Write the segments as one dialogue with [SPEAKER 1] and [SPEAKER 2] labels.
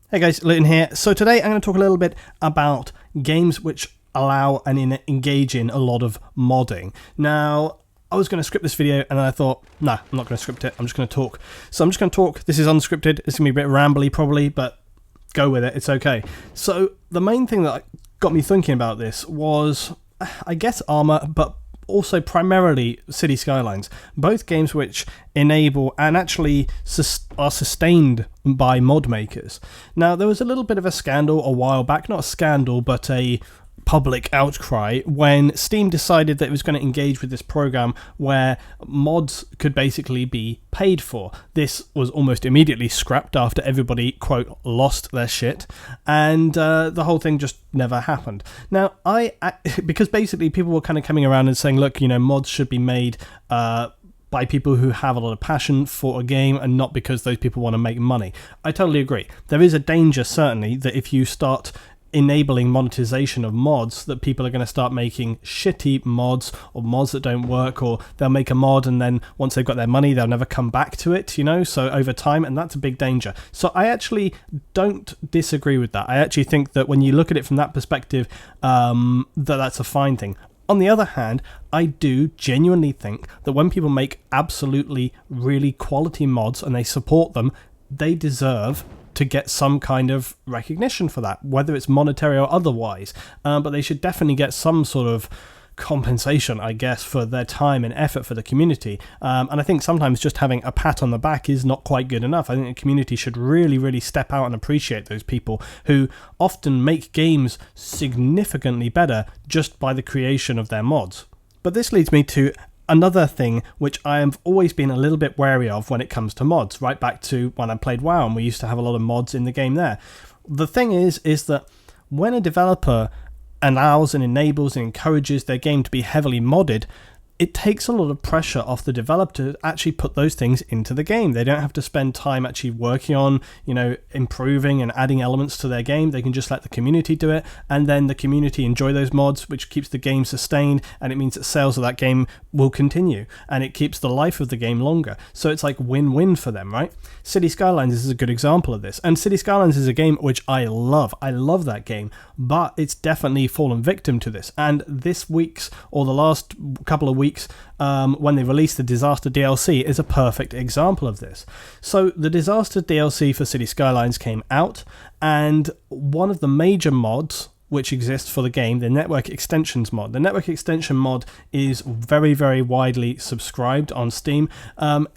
[SPEAKER 1] Hey guys, Luton here. So today I'm going to talk a little bit about games which allow and engage in a lot of modding. Now, I was going to script this video and then I thought, no, I'm not going to script it. I'm just going to talk. So I'm just going to talk. This is unscripted. It's going to be a bit rambly probably, but go with it. It's okay. So the main thing that got me thinking about this was, I guess, Armour, but also primarily City Skylines, both games which enable and actually are sustained by mod makers. Now, there was a little bit of a scandal a while back, not a scandal, but a public outcry when Steam decided that it was going to engage with this program where mods could basically be paid for. This was almost immediately scrapped after everybody, quote, lost their shit, and the whole thing just never happened. Now, because basically people were kind of coming around and saying, look, you know, mods should be made by people who have a lot of passion for a game and not because those people want to make money. I totally agree. There is a danger, certainly, that if you start enabling monetization of mods, that people are going to start making shitty mods or mods that don't work, or they'll make a mod and then once they've got their money they'll never come back to it, you know, so over time, and that's a big danger. So I actually don't disagree with that. I actually think that when you look at it from that perspective, that's a fine thing. On the other hand, I do genuinely think that when people make absolutely really quality mods and they support them, they deserve to get some kind of recognition for that, whether it's monetary or otherwise. But they should definitely get some sort of compensation, I guess, for their time and effort for the community. And I think sometimes just having a pat on the back is not quite good enough. I think the community should really, really step out and appreciate those people who often make games significantly better just by the creation of their mods. But this leads me to another thing which I have always been a little bit wary of when it comes to mods, right back to when I played WoW and we used to have a lot of mods in the game there. The thing is that when a developer allows and enables and encourages their game to be heavily modded, it takes a lot of pressure off the developer to actually put those things into the game. They don't have to spend time actually working on, you know, improving and adding elements to their game. They can just let the community do it, and then the community enjoy those mods, which keeps the game sustained, and it means that sales of that game will continue, and it keeps the life of the game longer. So it's like win-win for them, right? City Skylines is a good example of this, and City Skylines is a game which I love. I love that game, but it's definitely fallen victim to this. And this week's, or the last couple of weeks, when they released the Disaster DLC is a perfect example of this. So the Disaster DLC for City Skylines came out, and one of the major mods which exists for the game, the Network Extensions mod. The Network Extension mod is very, very widely subscribed on Steam.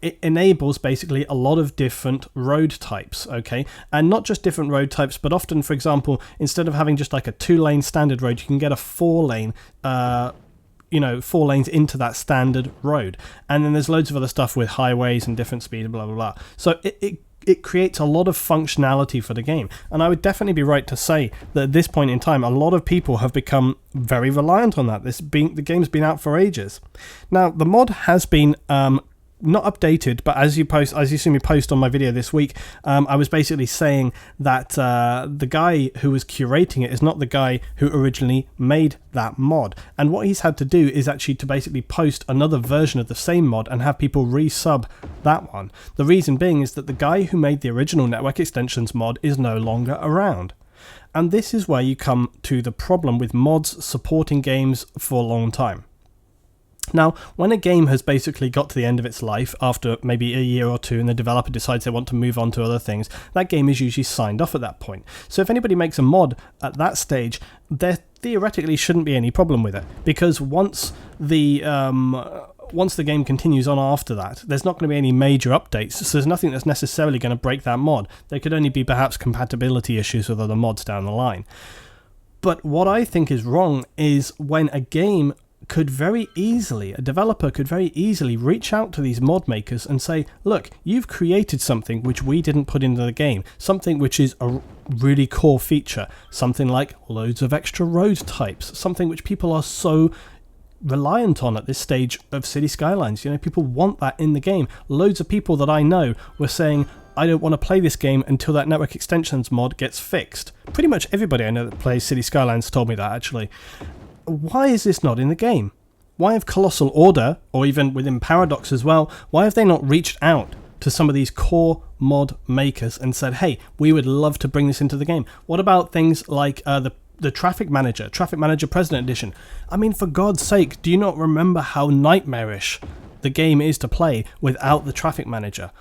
[SPEAKER 1] It enables basically a lot of different road types, okay? And not just different road types, but often, for example, instead of having just like a 2-lane standard road, you can get a 4-lane 4 lanes into that standard road. And then there's loads of other stuff with highways and different speeds, blah, blah, blah. So it creates a lot of functionality for the game. And I would definitely be right to say that at this point in time, a lot of people have become very reliant on that. The game's been out for ages. Now, the mod has been not updated, but as you see me post on my video this week, I was basically saying that the guy who was curating it is not the guy who originally made that mod, and what he's had to do is actually to basically post another version of the same mod and have people resub that one. The reason being is that the guy who made the original Network Extensions mod is no longer around. And this is where you come to the problem with mods supporting games for a long time. Now, when a game has basically got to the end of its life after maybe a year or two and the developer decides they want to move on to other things, that game is usually signed off at that point. So if anybody makes a mod at that stage, there theoretically shouldn't be any problem with it, because once the game continues on after that, there's not going to be any major updates, so there's nothing that's necessarily going to break that mod. There could only be perhaps compatibility issues with other mods down the line. But what I think is wrong is when a developer could very easily reach out to these mod makers and say, look, you've created something which we didn't put into the game, something which is a really core feature, something like loads of extra road types, something which people are so reliant on at this stage of City Skylines. You know, people want that in the game. Loads of people that I know were saying, I don't want to play this game until that Network Extensions mod gets fixed. Pretty much everybody I know that plays City Skylines told me that, actually. Why is this not in the game? Why have Colossal Order, or even within Paradox as well, why have they not reached out to some of these core mod makers and said, hey, we would love to bring this into the game. What about things like the Traffic Manager President Edition? I mean, for God's sake, do you not remember how nightmarish the game is to play without the Traffic Manager?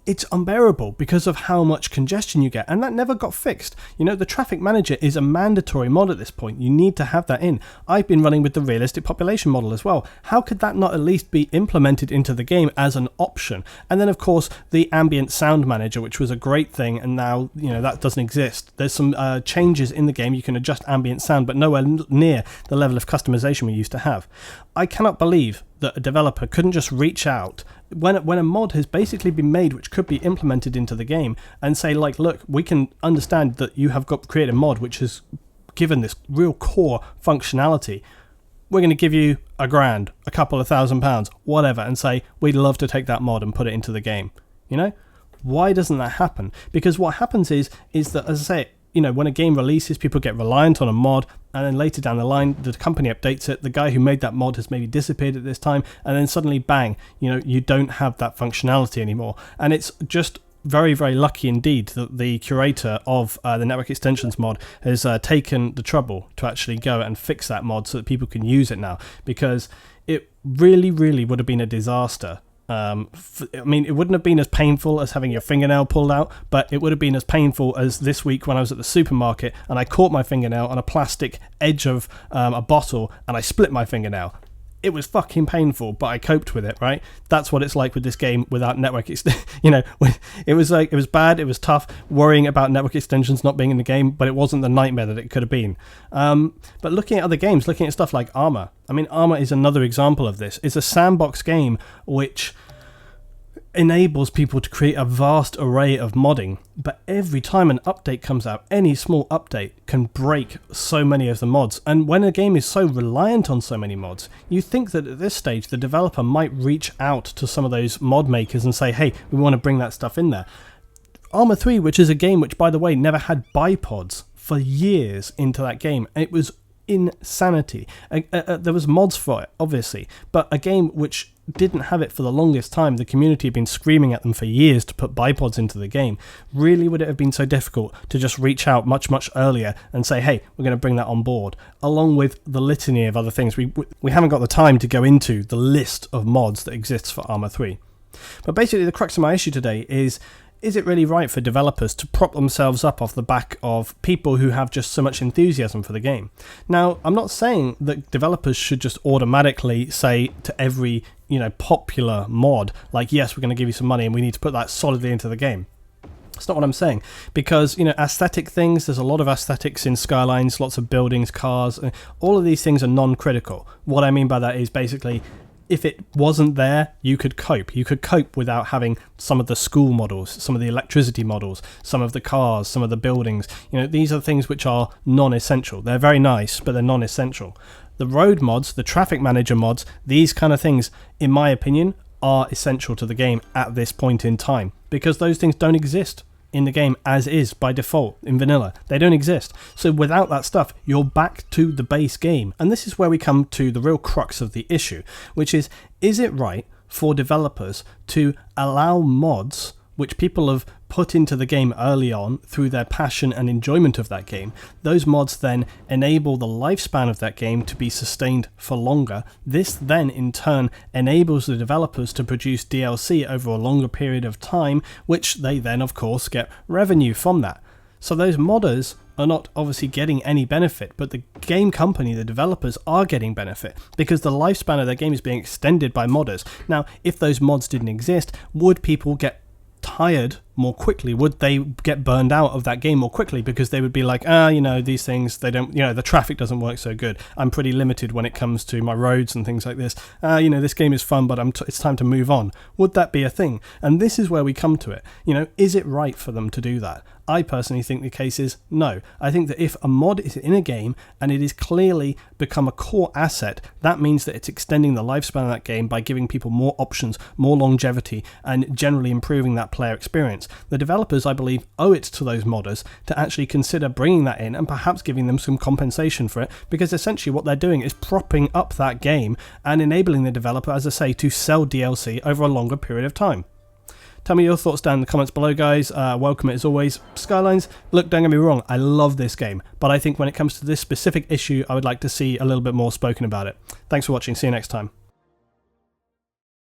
[SPEAKER 1] It's unbearable because of how much congestion you get, and that never got fixed. You know, the Traffic Manager is a mandatory mod at this point. You need to have that in. I've been running with the realistic population model as well. How could that not at least be implemented into the game as an option? And then, of course, the Ambient Sound Manager, which was a great thing, and now, you know, that doesn't exist. There's some changes in the game. You can adjust ambient sound, but nowhere near the level of customization we used to have. I cannot believe that a developer couldn't just reach out when a mod has basically been made which could be implemented into the game and say, like, look, we can understand that you have created a mod which has given this real core functionality. We're going to give you $1,000, a couple of £1,000, whatever, and say we'd love to take that mod and put it into the game. You know, why doesn't that happen? Because what happens is that, as I say, you know, when a game releases, people get reliant on a mod, and then later down the line, the company updates it. The guy who made that mod has maybe disappeared at this time, and then suddenly, bang, you know, you don't have that functionality anymore. And it's just very, very lucky indeed that the curator of the Network Extensions mod has taken the trouble to actually go and fix that mod so that people can use it now, because it really, really would have been a disaster. I mean, it wouldn't have been as painful as having your fingernail pulled out, but it would have been as painful as this week when I was at the supermarket and I caught my fingernail on a plastic edge of a bottle and I split my fingernail. It was fucking painful, but I coped with it, right? That's what it's like with this game without network you know, it was bad, it was tough worrying about network extensions not being in the game, but it wasn't the nightmare that it could have been. But looking at other games, looking at stuff like Arma, I mean, Arma is another example of this. It's a sandbox game which enables people to create a vast array of modding, but every time an update comes out, any small update can break so many of the mods. And when a game is so reliant on so many mods, you think that at this stage the developer might reach out to some of those mod makers and say, hey, we want to bring that stuff in there. Arma 3, which is a game which, by the way, never had bipods for years into that game, it was insanity. There was mods for it, obviously, but a game which didn't have it for the longest time, the community had been screaming at them for years to put bipods into the game. Really, would it have been so difficult to just reach out much, much earlier and say, hey, we're going to bring that on board, along with the litany of other things? We haven't got the time to go into the list of mods that exists for Arma 3. But basically, the crux of my issue today is it really right for developers to prop themselves up off the back of people who have just so much enthusiasm for the game? Now, I'm not saying that developers should just automatically say to every, you know, popular mod, like, yes, we're going to give you some money and we need to put that solidly into the game. That's not what I'm saying, because, you know, aesthetic things, there's a lot of aesthetics in Skylines, lots of buildings, cars, all of these things are non-critical. What I mean by that is basically, if it wasn't there, you could cope. You could cope without having some of the school models, some of the electricity models, some of the cars, some of the buildings. You know, these are things which are non-essential. They're very nice, but they're non-essential. The road mods, the traffic manager mods, these kind of things, in my opinion, are essential to the game at this point in time, because those things don't exist in the game as is by default in vanilla. They don't exist. So without that stuff, you're back to the base game. And this is where we come to the real crux of the issue, which is it right for developers to allow mods which people have put into the game early on through their passion and enjoyment of that game? Those mods then enable the lifespan of that game to be sustained for longer. This then in turn enables the developers to produce DLC over a longer period of time, which they then of course get revenue from that. So those modders are not obviously getting any benefit, but the game company, the developers, are getting benefit because the lifespan of their game is being extended by modders. Now, if those mods didn't exist, would people get tired more quickly? Would they get burned out of that game more quickly because they would be like, you know, these things, they don't, you know, the traffic doesn't work so good, I'm pretty limited when it comes to my roads and things like this, you know, this game is fun, but it's time to move on? Would that be a thing? And this is where we come to it. You know, is it right for them to do that? I personally think the case is no. I think that if a mod is in a game and it is clearly become a core asset, that means that it's extending the lifespan of that game by giving people more options, more longevity, and generally improving that player experience. The developers, I believe, owe it to those modders to actually consider bringing that in and perhaps giving them some compensation for it, because essentially what they're doing is propping up that game and enabling the developer, as I say, to sell DLC over a longer period of time. Tell me your thoughts down in the comments below, guys. Welcome it as always. Skylines, look, don't get me wrong, I love this game, but I think when it comes to this specific issue, I would like to see a little bit more spoken about it. Thanks for watching. See you next time.